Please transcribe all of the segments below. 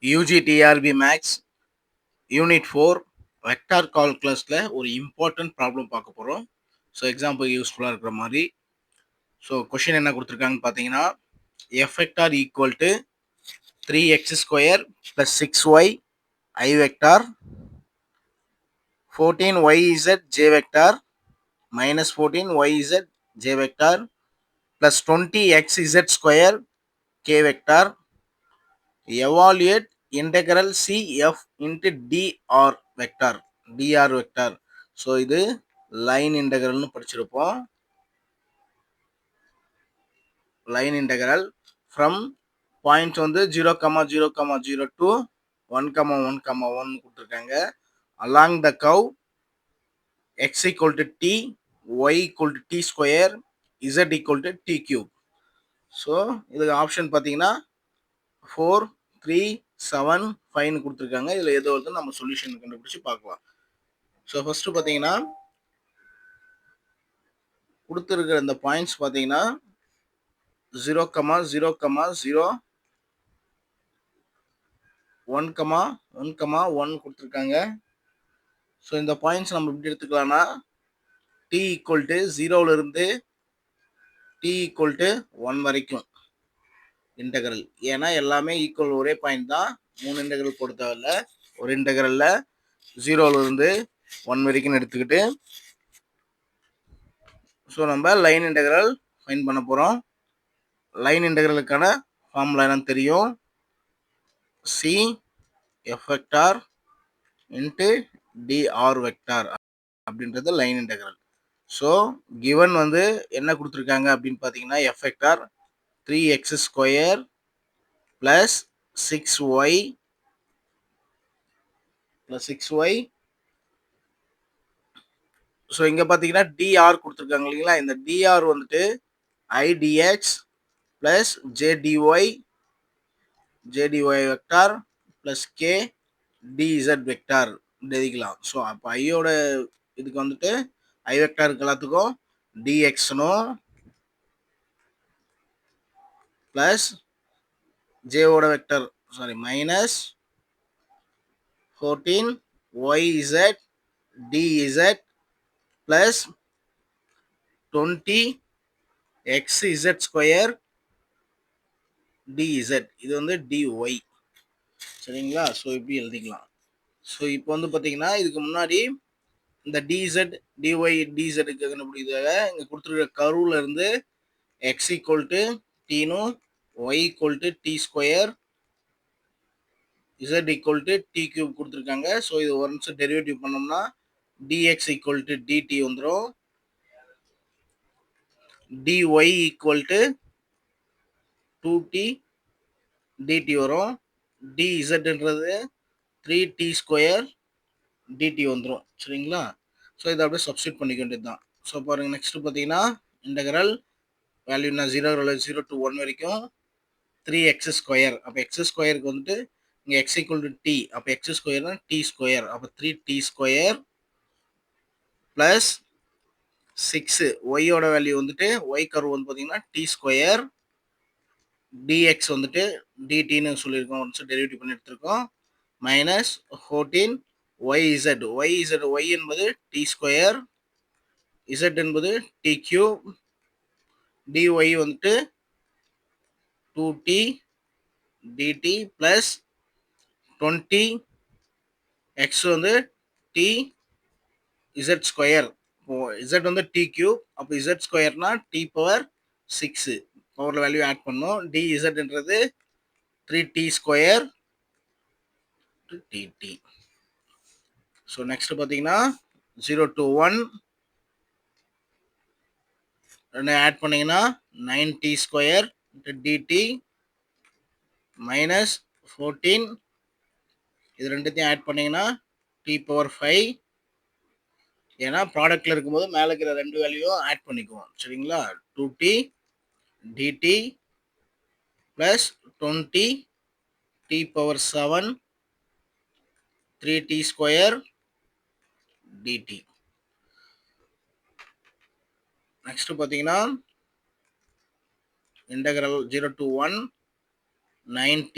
UGTRB Max unit 4 vector கால்குலஸில் ஒரு important problem பார்க்க போகிறோம். ஸோ எக்ஸாம்பிள் யூஸ்ஃபுல்லாக இருக்கிற மாதிரி. ஸோ கொஷின் என்ன கொடுத்துருக்காங்கன்னு பார்த்தீங்கன்னா, F vector equal to 3x² + 6y I vector 14yz j vector minus 14yz j vector plus 20xz² k vector evaluate integral CF into dr vector vector. So இது line இன்டெகிரல்னு படிச்சிருப்போம். Line integral from point வந்து 0,0,0 to 1,1,1 கொடுத்துருக்காங்க. Along the curve x equal to t, y equal to t square, z equal to t cube. So இதுக்கு option பார்த்தீங்கன்னா 4, 3, 7, 5 கொடுத்துருக்காங்க. இதில் எது வருது நம்ம சொல்யூஷன் கண்டுபிடிச்சி பார்க்கலாம். ஸோ ஃபர்ஸ்ட் பார்த்தீங்கன்னா கொடுத்துருக்கிற இந்த பாயிண்ட்ஸ் பார்த்தீங்கன்னா 0,0,0 1,1,1 கொடுத்துருக்காங்க. ஸோ இந்த பாயிண்ட்ஸ் நம்ம எப்படி எடுத்துக்கலாம்னா t ஈக்குவல் டு 0லேருந்து t ஈக்குவல் டு 1 வரைக்கும் இன்டெகிரல். ஏன்னா எல்லாமே ஈக்குவல், ஒரே பாயிண்ட் தான். 3 இன்டெகிரல் போட தேவையில்ல. ஒரு இன்டெகிரலில் 0லேருந்து 1 வரைக்கும் எடுத்துக்கிட்டு ஸோ நம்ம லைன் இன்டெகிரல் ஃபைண்ட் பண்ண போகிறோம். லைன் இன்டெகிரலுக்கான ஃபார்முலா என்னன்னு தெரியும். C F vector into d r vector அப்படின்றது லைன் இன்டெகிரல். ஸோ கிவன் வந்து என்ன கொடுத்துருக்காங்க அப்படின்னு பார்த்தீங்கன்னா, F vector 3x² + 6y + 6y. So இங்கே பார்த்தீங்கன்னா டிஆர் கொடுத்துருக்காங்க இல்லைங்களா. இந்த டிஆர் வந்துட்டு idx + jdy vector + k dz vector எழுதிக்கலாம். ஸோ அப்போ ஐயோட இதுக்கு வந்துட்டு ஐ வெக்டாருக்கு எல்லாத்துக்கும் dxனும் ப்ளஸ் ஜேவோட vector minus 14yz dz plus 20xz² dz. இது வந்து dy. சரிங்களா. ஸோ இப்படி எழுதிக்கலாம். ஸோ இப்போ வந்து பார்த்தீங்கன்னா இதுக்கு முன்னாடி இந்த dz dy dzக்கு கண்டுபிடிக்கிறதுக்காக இங்கே கொடுத்துருக்க கர்வ்ல இருந்து x ஈக்குவல் டு டீனும் y equal to t square z equal to t cube கொடுத்துருக்காங்க. ஸோ இது ஒன்ஸ் டெரிவேட்டிவ் பண்ணோம்னா dx ஈக்குவல் டு dt வந்துடும். dy equal to 2t dt வரும். dzன்றது 3t ஸ்கொயர் dt வந்துடும். சரிங்களா. ஸோ இதை அப்படியே சப்ஸ்டியூட் பண்ணிக்க வேண்டியது தான். ஸோ பாருங்கள், நெக்ஸ்ட் பார்த்தீங்கன்னா இன்டெகிரல் வேல்யூனா 0 to 1 வரைக்கும் 3x². அப்போ x²க்கு வந்துட்டு இங்கே x ஈக்குவல் டு t. அப்போ x²னா t ஸ்கொயர். அப்போ 3t² ப்ளஸ் 6 ஒய்யோட வேல்யூ வந்துட்டு y கர்வ் வந்து பார்த்தீங்கன்னா t² dx வந்துட்டு dtன்னு சொல்லியிருக்கோம். ஒன்ஸ் டெரிவேட்டிவ் பண்ணி எடுத்திருக்கோம். மைனஸ் 14yz y என்பது t², z என்பது t³, dy வந்துட்டு 2t dt ப்ளஸ் 20 x வந்து t z². z வந்து t³. அப்போ z²னா t⁻6 பவரில் வேல்யூ ஆட் பண்ணோம். dzன்றது 3t² dt. ஸோ நெக்ஸ்ட் பார்த்தீங்கன்னா 0 to 1 ரெண்டு ஆட் பண்ணீங்கன்னா 9t² dt மைனஸ் 14. இது ரெண்டுத்தையும் ஆட் பண்ணீங்கன்னா t⁻5. ஏன்னா ப்ராடக்ட்ல இருக்கும்போது மேலே இருக்கிற ரெண்டு வேல்யூவும் ஆட் பண்ணிக்குவோம். சரிங்களா. 2t dt plus 20 t⁻7 3t² dt. Next பார்த்தீங்கன்னா இன்டெகிரல் 0 to 1 9t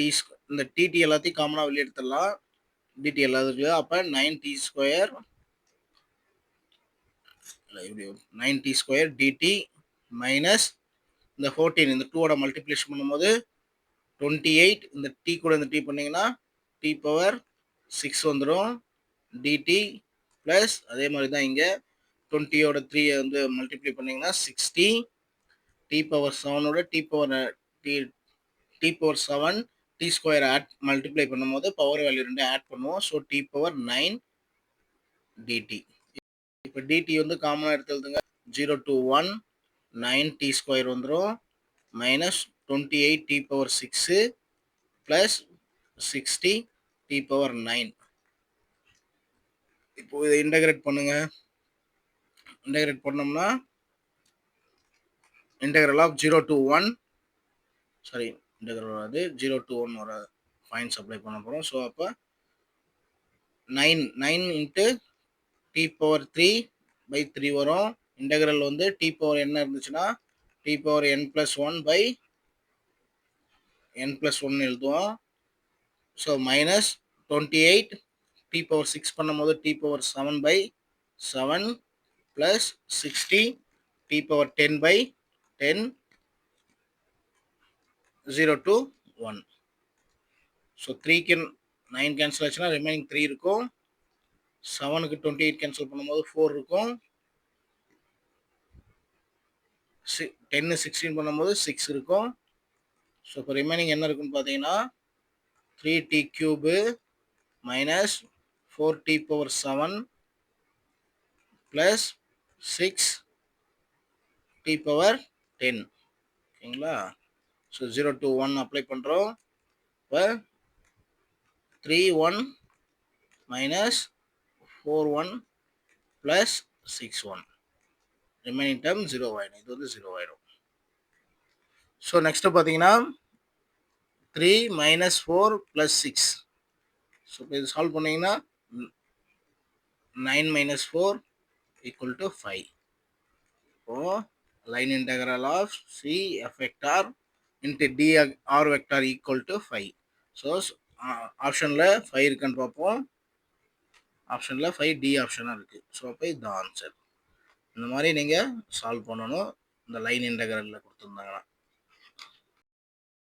இந்த டிடி எல்லாத்தையும் காமனாக வெளியே எடுத்துடலாம். டிடி எல்லாத்துக்கு அப்போ 9t ஸ்கொயர் இப்படி 9t ஸ்கொயர் டிடி மைனஸ் இந்த 14 இந்த 2ஓட மல்டிப்ளிகேஷன் பண்ணும்போது 28 இந்த டி கூட இந்த டி பண்ணிங்கன்னா டி பவர் 6 வந்துடும் டிடி ப்ளஸ் அதே மாதிரி தான் இங்கே 20ஓட 3 வந்து மல்டிப்ளை பண்ணிங்கன்னா 60 டி பவர் 7ஓட t power t power 7 t square add multiply பண்ணும்போது பவர் வேல்யூ ரெண்டு ஆட் பண்ணுவோம். So t power 9 d t. இப்போ டிடி வந்து காமனாக எடுத்து எழுதுங்க. 0 to 1 9t ஸ்கொயர் வந்துடும் minus 28t power 6 plus 60 t power 9. இப்போ இதை இன்டகிரேட் பண்ணுங்க. இன்டகிரேட் பண்ணோம்னா integral of 0 to 1 sorry integral வராது 0 to 1 வராது பாயிண்ட்ஸ் அப்ளை பண்ண போகிறோம். ஸோ அப்போ 9 இன்ட்டு டி பவர் 3/3 வரும். இன்டகிரல் வந்து டி பவர் என்ன இருந்துச்சுன்னா டி பவர் n+1/n+1 எழுதுவோம். ஸோ மைனஸ் 28 டி பவர் 6 பண்ணும்போது t power 7/7 plus 60 t power 10/10 0 to 1. So 3க்கு 9 கேன்சல் ஆச்சுன்னா ரிமைனிங் 3 இருக்கும். 7க்கு 28 கேன்சல் பண்ணும்போது 4 இருக்கும். 10 16 பண்ணும்போது 6 இருக்கும். ஸோ இப்போ ரிமைனிங் என்ன இருக்குன்னு பார்த்தீங்கன்னா 3t cube minus 4t power 7 plus 6t power 10. ஓகேங்களா? ஸோ 0 to 1 அப்ளை பண்ணுறோம். இப்போ 3 1 மைனஸ் 4 1 ப்ளஸ் 6 1 ரிமைனிங் டேர்ம் 0 ஆகிடும். இது வந்து 0 ஆகிடும். ஸோ நெக்ஸ்ட்டு பார்த்தீங்கன்னா 3 மைனஸ் 4 ப்ளஸ் 6. ஸோ இப்போ இது சால்வ் பண்ணிங்கன்னா 9 மைனஸ் 4 ஈக்குவல் டு 5. இப்போது line integral of C F vector into d r vector equal to 5. So ஆப்ஷனில் 5 இருக்குன்னு பார்ப்போம். ஆப்ஷனில் 5 டி ஆப்ஷனாக இருக்குது. ஸோ அப்போ இதுதான் ஆன்சர். இந்த மாதிரி நீங்கள் சால்வ் பண்ணணும் இந்த லைன் இன்டகரலில் கொடுத்துருந்தாங்கன்னா.